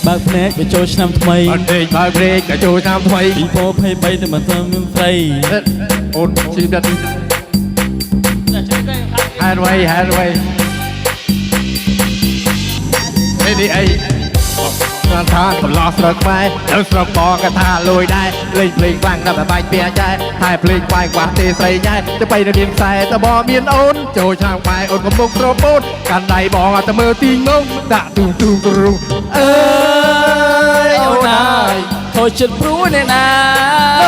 បើភ្នែកបញ្ចូលឆ្នាំថ្មីអត់ទេបើព្រេកចូលឆ្នាំថ្មីពីពោ23ទៅមិនទាន់មានស្រីអូនជីវិតហេតុអ្វីនេះអីគាត់ថាកំឡោះស្រុកខ្មែរនៅស្រុកបងក៏ថាលួយដែរលេងភ្លេងខ្លាំងដល់បែកពីចែតែភ្លេងបាយខ្វះទេស្រីចែទៅបីនៅមានខ្សែតបមានអូនចូលឆ្នាំខ្មែរអូនកំពុងស្រពោតកាន់ដៃបងតែមើលទីងងដាក់ទូទូគ្រូអើយអូនហើយខូចចិត្តព្រួយអ្នកណា No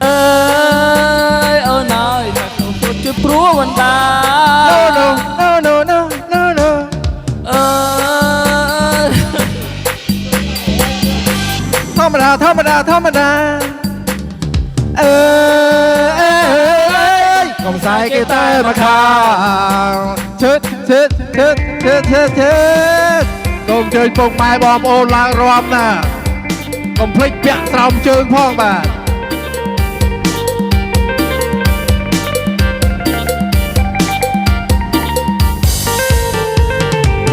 អើយអូនហើយខូចចិត្តព្រួយមិនដា No អើយធម្មតាអើយកុំសាយគេតែមកខាងឈឹតកុំជើញពុកម៉ែបងប្អូនឡើងរាប់ណាកុំភ្លេចពាក់ស្រោមជើងផងបាទ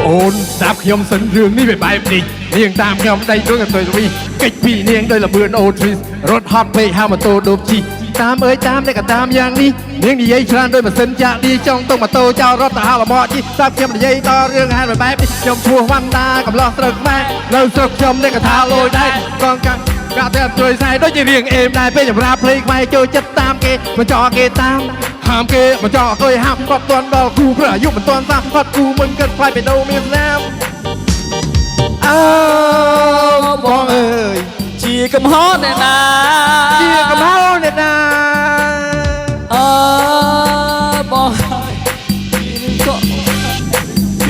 អូនស្ដាប់ខ្ញុំសិនរឿងនេះវាបែបនេះនាងតាមខ្ញុំដៃដូចអត់ទៅវិញកិច្ចពីនាងដោយលបឿនអូទ្រីសរត់ហត់ពេកហៅម៉ូតូដូបជីតាមអើយតាមតែក៏តាមយ៉ាងនេះនាងនិយាយច្រើនដោយម៉ាស៊ីនចាក់ឌីចង់តុកម៉ូតូចោលរត់ទៅហៅលំអជីស្ដាប់ខ្ញុំនិយាយដល់រឿងហេតុបែបនេះខ្ញុំឈ្មោះវណ្ណដាកំឡោះស្រុកខ្មែរនៅស្រុកខ្ញុំនេះក៏ថាលយដែរកងកាក់តែអត់ជួយស្អីដូចជារៀងអេមដែរពេលចម្រាបភ្លេងខ្មែរចូលចិត្តតាមគេមិនចោលគេតាមហាមគេមិនចោលអើយហាមគាត់ទាន់ដល់គូព្រោះអាយុមិនទាន់សាគាត់គូមិនគិតខ្លាចបេដោមានស្នាមអើបងអើយជាកំហុសអ្នកណាអើបង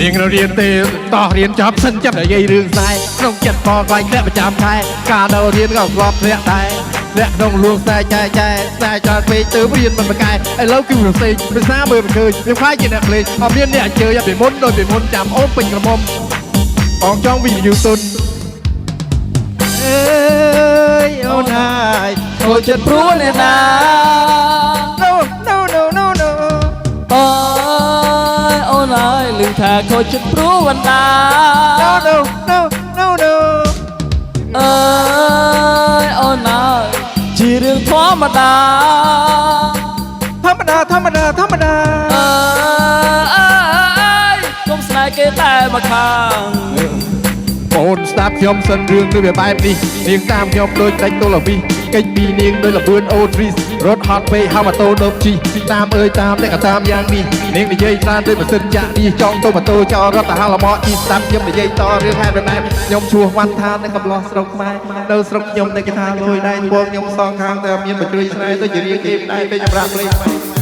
នាងនៅរៀនទេតោះរៀនចប់សិនចាប់និយាយរឿងស្នេហ៍ក្នុងចិត្តផងខ្លាញ់ធ្លាក់ប្រចាំខែកាលនៅរៀនក៏ធ្លាប់ធ្លាក់ដែរធ្លាក់ក្នុងលួងខ្សែចែច្រើនពេកទៅរៀនមិនប្រកែឥឡូវគឺរសេងភាសាមើលមិនឃើញខ្ញុំខ្លាចជាអ្នកភ្លេងអត់មានអ្នកអញ្ជើញពីមុនដូចពីមុនចាំអូនពេញក្រមុំបងចង់វីដេអូទុនអើយអូនហើយខូចចិត្តព្រួយអ្នកណា No អើយអូនហើយលឺថាខូចចិត្តព្រួយមិនដា No អើយអូនហើយជារឿងធម្មតាធម្មតាអើយកុំស្នេហ៍គេតែមកខាងបងស្ដាប់ខ្ញុំសិនរឿងនេះវាបែបនេះនាងតាមខ្ញុំដូចដាច់ទល់វីកិច្ចពីនាងដូចលបឿនអូទ្រីសរត់ហត់ពេកហៅម៉ូតូដូបជីតាមអើយតាមតែក៏តាមយ៉ាងនេះនាងនិយាយច្រើនដូចម៉ាស៊ីនចាក់នេះចង់ទៅម៉ូតូចោលរត់ទៅហៅលំអជីស្ដាប់ខ្ញុំនិយាយតរឿងហេតុបែបខ្ញុំឈ្មោះវណ្ណថានៅកំឡោះស្រុកខ្មែរនៅស្រុកខ្ញុំតែគេថាលួយដែរពួកខ្ញុំសងខាងតែមានបជ្រួយស្នេហ៍ទៅជារៀងគេដែរពេលចម្រាស់ភ្លេង